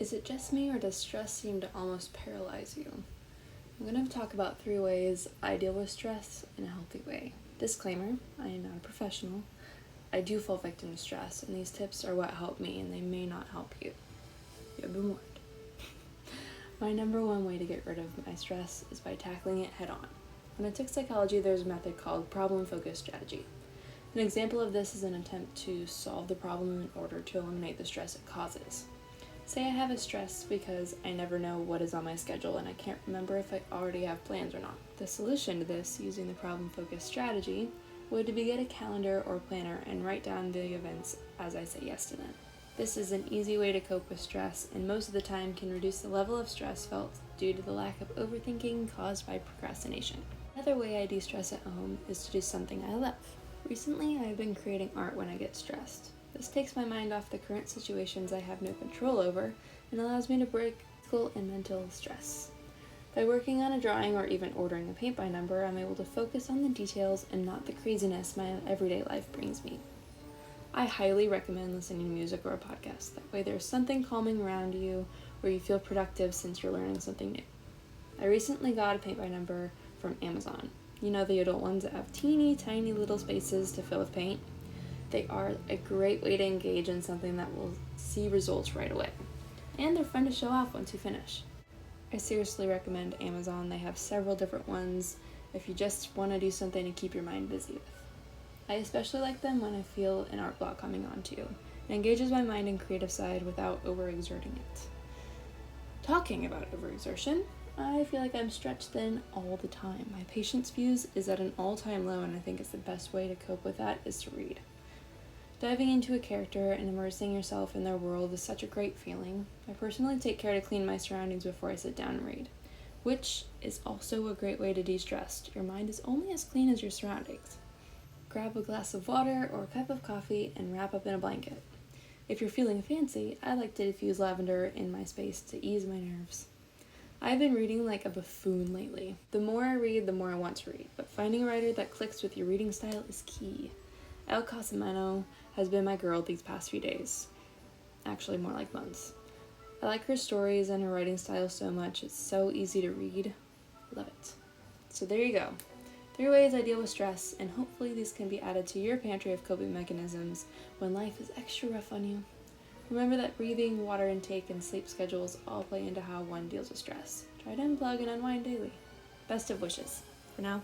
Is it just me, or does stress seem to almost paralyze you? I'm going to talk about 3 ways I deal with stress in a healthy way. Disclaimer, I am not a professional. I do fall victim to stress, and these tips are what help me, and they may not help you. You have been warned. My number 1 way to get rid of my stress is by tackling it head on. When I took psychology, there's a method called problem-focused strategy. An example of this is an attempt to solve the problem in order to eliminate the stress it causes. Say I have a stress because I never know what is on my schedule and I can't remember if I already have plans or not. The solution to this, using the problem-focused strategy, would be get a calendar or planner and write down the events as I say yes to them. This is an easy way to cope with stress, and most of the time can reduce the level of stress felt due to the lack of overthinking caused by procrastination. Another way I de-stress at home is to do something I love. Recently, I have been creating art when I get stressed. This takes my mind off the current situations I have no control over and allows me to break physical and mental stress. By working on a drawing or even ordering a paint by number, I'm able to focus on the details and not the craziness my everyday life brings me. I highly recommend listening to music or a podcast. That way there's something calming around you where you feel productive since you're learning something new. I recently got a paint by number from Amazon. You know, the adult ones that have teeny tiny little spaces to fill with paint? They are a great way to engage in something that will see results right away. And they're fun to show off once you finish. I seriously recommend Amazon. They have several different ones if you just want to do something to keep your mind busy with. I especially like them when I feel an art block coming on too. It engages my mind and creative side without overexerting it. Talking about overexertion, I feel like I'm stretched thin all the time. My patience fuse is at an all-time low, and I think it's the best way to cope with that is to read. Diving into a character and immersing yourself in their world is such a great feeling. I personally take care to clean my surroundings before I sit down and read, which is also a great way to de-stress. Your mind is only as clean as your surroundings. Grab a glass of water or a cup of coffee and wrap up in a blanket. If you're feeling fancy, I like to diffuse lavender in my space to ease my nerves. I've been reading like a buffoon lately. The more I read, the more I want to read, but finding a writer that clicks with your reading style is key. El Casimano has been my girl these past few days. Actually, more like months. I like her stories and her writing style so much. It's so easy to read. Love it. So there you go. 3 ways I deal with stress, and hopefully these can be added to your pantry of coping mechanisms when life is extra rough on you. Remember that breathing, water intake, and sleep schedules all play into how one deals with stress. Try to unplug and unwind daily. Best of wishes. For now.